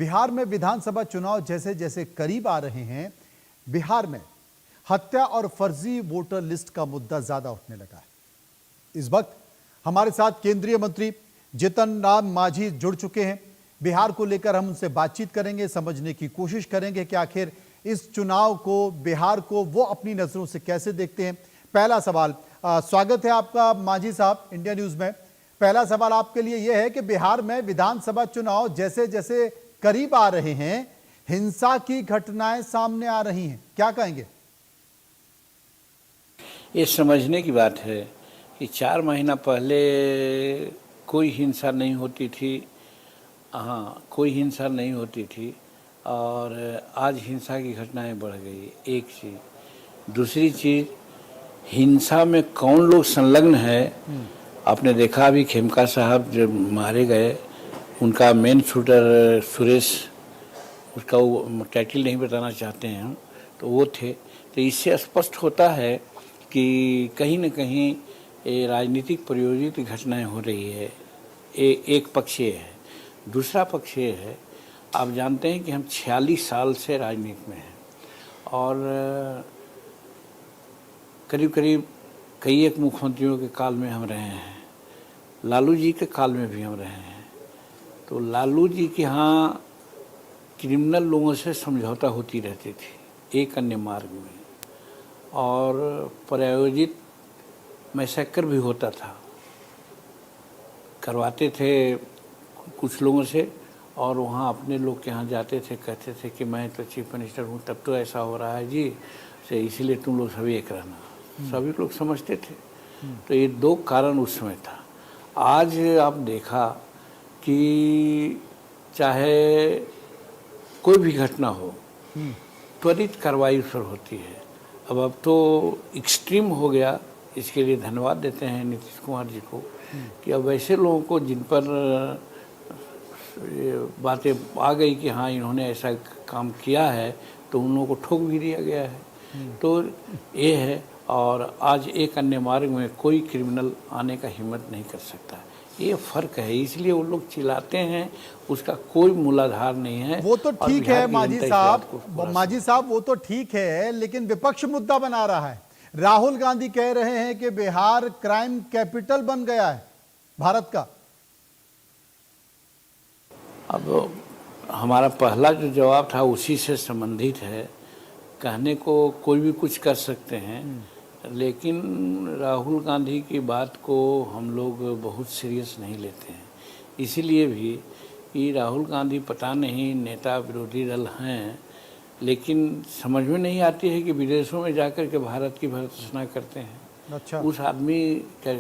बिहार में विधानसभा चुनाव जैसे जैसे करीब आ रहे हैं, बिहार में हत्या और फर्जी वोटर लिस्ट का मुद्दा ज्यादा उठने लगा है। इस वक्त हमारे साथ केंद्रीय मंत्री जीतन राम मांझी जुड़ चुके हैं। बिहार को लेकर हम उनसे बातचीत करेंगे, समझने की कोशिश करेंगे कि आखिर इस चुनाव को, बिहार को वो अपनी नजरों से कैसे देखते हैं। पहला सवाल, स्वागत है आपका मांझी साहब इंडिया न्यूज में। पहला सवाल आपके लिए यह है कि बिहार में विधानसभा चुनाव जैसे जैसे करीब आ रहे हैं, हिंसा की घटनाएं सामने आ रही हैं, क्या कहेंगे? ये समझने की बात है कि 4 महीना पहले कोई हिंसा नहीं होती थी। हाँ, कोई हिंसा नहीं होती थी और आज हिंसा की घटनाएं बढ़ गई। एक चीज़। दूसरी चीज़, हिंसा में कौन लोग संलग्न है। आपने देखा अभी खेमका साहब जब मारे गए, उनका मेन शूटर सुरेश, उसका वो टाइटल नहीं बताना चाहते हैं हम, तो वो थे। तो इससे स्पष्ट होता है कि कहीं न कहीं ये राजनीतिक प्रयोजित घटनाएं हो रही है। एक पक्ष ये है। दूसरा पक्ष ये है, आप जानते हैं कि हम 46 साल से राजनीति में हैं और करीब करीब कई एक मुख्यमंत्रियों के काल में हम रहे हैं, लालू जी के काल में भी हम रहे हैं। तो लालू जी के यहाँ क्रिमिनल लोगों से समझौता होती रहती थी एक अन्य मार्ग में, और प्रायोजित मैसेकर भी होता था, करवाते थे कुछ लोगों से, और वहाँ अपने लोग के यहाँ जाते थे, कहते थे कि मैं तो चीफ मिनिस्टर हूँ, तब तो ऐसा हो रहा है जी, से इसलिए तुम लोग सभी एक रहना। सभी लोग समझते थे। तो ये दो कारण उस समय था। आज आप देखा कि चाहे कोई भी घटना हो, त्वरित कार्रवाई उस पर होती है। अब तो एक्सट्रीम हो गया। इसके लिए धन्यवाद देते हैं नीतीश कुमार जी को कि अब ऐसे लोगों को जिन पर बातें आ गई कि हाँ इन्होंने ऐसा काम किया है, तो उन लोगों को ठोक भी दिया गया है। तो ये है, और आज एक अन्य मार्ग में कोई क्रिमिनल आने का हिम्मत नहीं कर सकता। ये फर्क है, इसलिए वो लोग चिल्लाते हैं, उसका कोई मूलाधार नहीं है। वो तो ठीक है मांझी साहब, वो तो ठीक है, लेकिन विपक्ष मुद्दा बना रहा है। राहुल गांधी कह रहे हैं कि बिहार क्राइम कैपिटल बन गया है भारत का। अब हमारा पहला जो जवाब था उसी से संबंधित है। कहने को कोई भी कुछ कर सकते हैं, लेकिन राहुल गांधी की बात को हम लोग बहुत सीरियस नहीं लेते हैं। इसीलिए भी कि राहुल गांधी पता नहीं नेता विरोधी दल हैं, लेकिन समझ में नहीं आती है कि विदेशों में जाकर के भारत की भर्त्सना करते हैं। अच्छा। उस आदमी का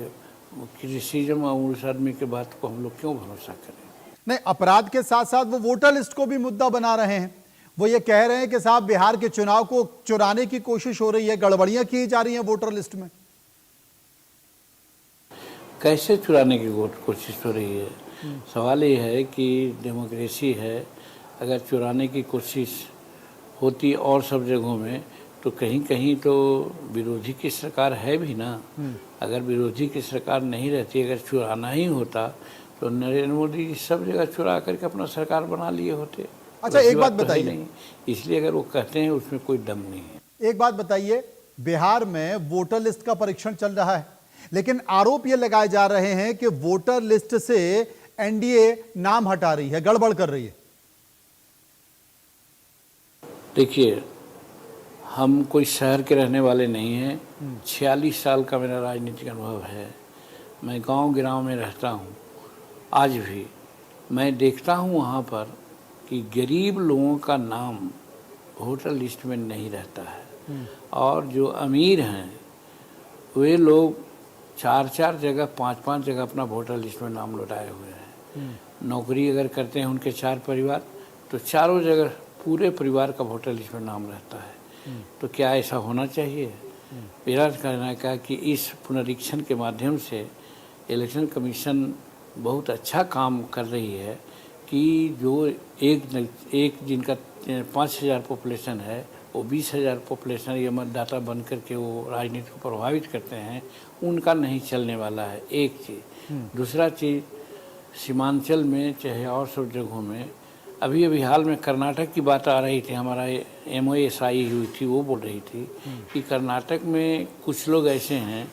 क्रिटिसिज्म और उस आदमी के बात को हम लोग क्यों भरोसा करें? नहीं, अपराध के साथ साथ वो वोटर लिस्ट को भी मुद्दा बना रहे हैं। वो ये कह रहे हैं कि साहब बिहार के चुनाव को चुराने की कोशिश हो रही है, गड़बड़ियां की जा रही हैं वोटर लिस्ट में। कैसे चुराने की कोशिश हो रही है? सवाल ये है कि डेमोक्रेसी है, अगर चुराने की कोशिश होती और सब जगहों में, तो कहीं कहीं तो विरोधी की सरकार है भी ना। अगर विरोधी की सरकार नहीं रहती, अगर चुराना ही होता तो नरेंद्र मोदी जी सब जगह चुरा करके अपना सरकार बना लिए होते। अच्छा, एक बात बताइए। नहीं, इसलिए अगर वो कहते हैं उसमें कोई दम नहीं है। एक बात बताइए, बिहार में वोटर लिस्ट का परीक्षण चल रहा है, लेकिन आरोप ये लगाए जा रहे हैं कि वोटर लिस्ट से एनडीए नाम हटा रही है, गड़बड़ कर रही है। देखिए, हम कोई शहर के रहने वाले नहीं हैं। 46 साल का मेरा राजनीतिक अनुभव है। मैं गांव में रहता हूं। आज भी मैं देखता हूं वहां पर कि गरीब लोगों का नाम वोटर लिस्ट में नहीं रहता है, और जो अमीर हैं वे लोग 4-4 जगह, 5-5 जगह अपना वोटर लिस्ट में नाम लौटाए हुए हैं। नौकरी अगर करते हैं उनके 4 परिवार, तो चारों जगह पूरे परिवार का वोटर लिस्ट में नाम रहता है। तो क्या ऐसा होना चाहिए? मेरा कहना है कि इस पुनरीक्षण के माध्यम से इलेक्शन कमीशन बहुत अच्छा काम कर रही है कि जो एक जिनका 5,000 पॉपुलेशन है, वो 20,000 पॉपुलेशन ये मतदाता बन कर के वो राजनीति को प्रभावित करते हैं, उनका नहीं चलने वाला है। एक चीज़। दूसरा चीज़, सीमांचल में चाहे और सब जगहों में अभी अभी हाल में कर्नाटक की बात आ रही थी, हमारा MOSI हुई थी, वो बोल रही थी कि कर्नाटक में कुछ लोग ऐसे हैं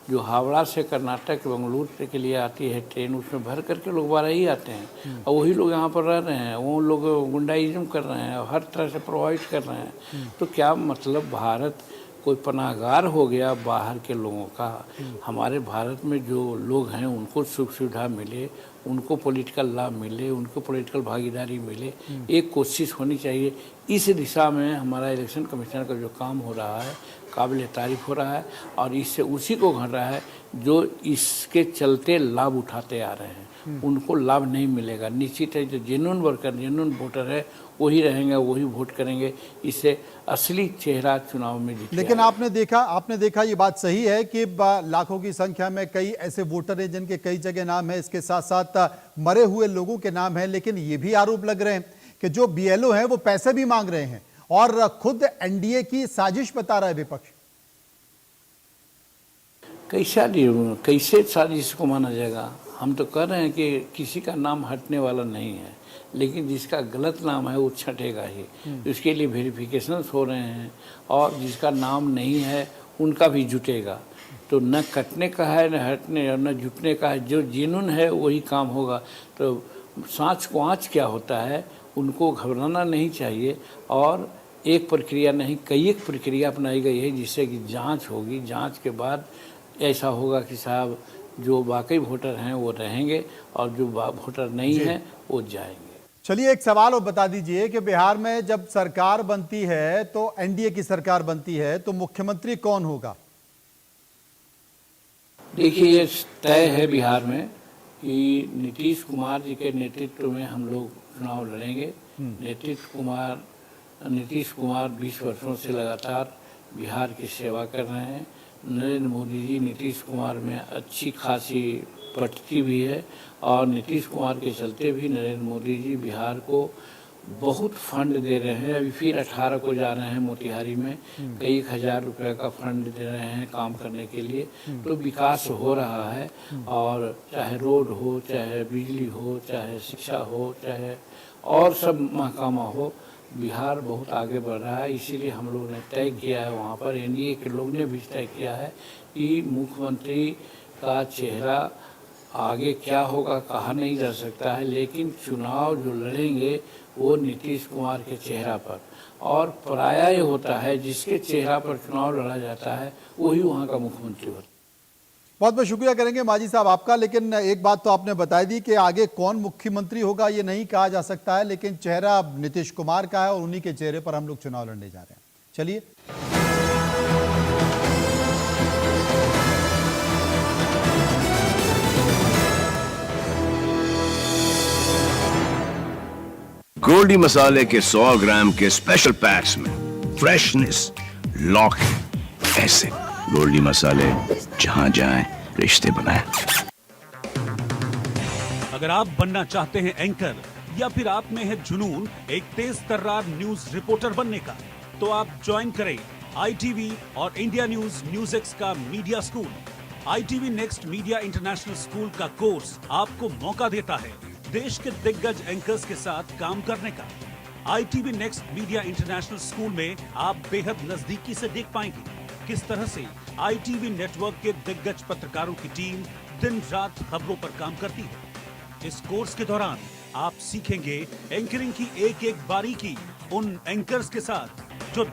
जो हावड़ा से कर्नाटक बेंगलुरु के लिए आती है ट्रेन, उसमें भर करके लोग बारह ही आते हैं और वही लोग यहाँ पर रह रहे हैं, वो लोग गुंडाइज्म कर रहे हैं, हर तरह से प्रोवाइड कर रहे हैं। तो क्या मतलब भारत कोई पनाहगार हो गया बाहर के लोगों का? हमारे भारत में जो लोग हैं उनको सुख सुविधा मिले, उनको पॉलिटिकल लाभ मिले, उनको पॉलिटिकल भागीदारी मिले, एक कोशिश होनी चाहिए। इस दिशा में हमारा इलेक्शन कमीशन का जो काम हो रहा है काबिल तारीफ हो रहा है और इससे उसी को घट रहा है जो इसके चलते लाभ उठाते आ रहे हैं, उनको लाभ नहीं मिलेगा। निश्चित है जो जेन्युइन वर्कर, जेन्युइन वोटर है वही रहेंगे, वही वोट करेंगे, इससे असली चेहरा चुनाव में दिखेगा। लेकिन आपने देखा ये बात सही है कि लाखों की संख्या में कई ऐसे वोटर हैं जिनके कई जगह नाम है, इसके साथ साथ मरे हुए लोगों के नाम है। लेकिन ये भी आरोप लग रहे हैं कि जो BLO हैं वो पैसे भी मांग रहे हैं और खुद NDA की साजिश बता रहा है विपक्ष। कैसे साजिश को माना जाएगा? हम तो कह रहे हैं कि किसी का नाम हटने वाला नहीं है, लेकिन जिसका गलत नाम है वो छटेगा ही। उसके लिए वेरिफिकेशंस हो रहे हैं और जिसका नाम नहीं है उनका भी जुटेगा। तो न कटने का है, न हटने और न जुटने का है, जो जेन्युइन है वही काम होगा। तो सांच को आँच क्या होता है, उनको घबराना नहीं चाहिए और एक प्रक्रिया नहीं कई एक प्रक्रिया अपनाई गई है जिससे कि जांच होगी। जांच के बाद ऐसा होगा कि साहब जो वाकई वोटर हैं वो रहेंगे और जो वोटर नहीं हैं वो जाएंगे। चलिए एक सवाल और बता दीजिए कि बिहार में जब सरकार बनती है तो NDA की सरकार बनती है तो मुख्यमंत्री कौन होगा? देखिए ये तय है बिहार में कि नीतीश कुमार जी के नेतृत्व में हम लोग चुनाव लड़ेंगे। नीतीश कुमार 20 वर्षों से लगातार बिहार की सेवा कर रहे हैं। नरेंद्र मोदी जी नीतीश कुमार में अच्छी खासी पटती भी है और नीतीश कुमार के चलते भी नरेंद्र मोदी जी बिहार को बहुत फंड दे रहे हैं। अभी फिर 18 को जा रहे हैं मोतिहारी में, कई 1000 रुपये का फंड दे रहे हैं काम करने के लिए। तो विकास हो रहा है और चाहे रोड हो, चाहे बिजली हो, चाहे शिक्षा हो, चाहे और सब महकमा हो, बिहार बहुत आगे बढ़ रहा है। इसीलिए हम लोग ने तय किया है, वहाँ पर NDA के लोग ने भी तय किया है कि मुख्यमंत्री का चेहरा आगे क्या होगा कहा नहीं जा सकता है, लेकिन चुनाव जो लड़ेंगे वो नीतीश कुमार के चेहरा पर। और प्रायः होता है जिसके चेहरा पर चुनाव लड़ा जाता है वही वहाँ का मुख्यमंत्री होता है। बहुत बहुत शुक्रिया करेंगे माजी साहब आपका। लेकिन एक बात तो आपने बता दी कि आगे कौन मुख्यमंत्री होगा ये नहीं कहा जा सकता है, लेकिन चेहरा नीतीश कुमार का है और उन्हीं के चेहरे पर हम लोग चुनाव लड़ने जा रहे हैं। चलिए गोल्डी मसाले के 100 ग्राम के स्पेशल पैक्स में फ्रेशनेस लॉक है। ऐसे गोल्डी मसाले जहां जाएं रिश्ते बनाएं। अगर आप बनना चाहते हैं एंकर या फिर आप में है जुनून एक तेज तर्रार न्यूज रिपोर्टर बनने का, तो आप ज्वाइन करें ITV और इंडिया न्यूज एक्स का media school. ITV next media international school का कोर्स आपको मौका देता है देश के दिग्गज एंकर्स के साथ काम करने का। ITV next media international school में आप बेहद नजदीकी से देख पाएंगे किस तरह से ITV नेटवर्क के दिग्गज पत्रकारों की टीम दिन रात खबरों पर काम करती है। इस कोर्स के दौरान आप सीखेंगे एंकरिंग की एक एक बारीकी उन एंकर्स के साथ जो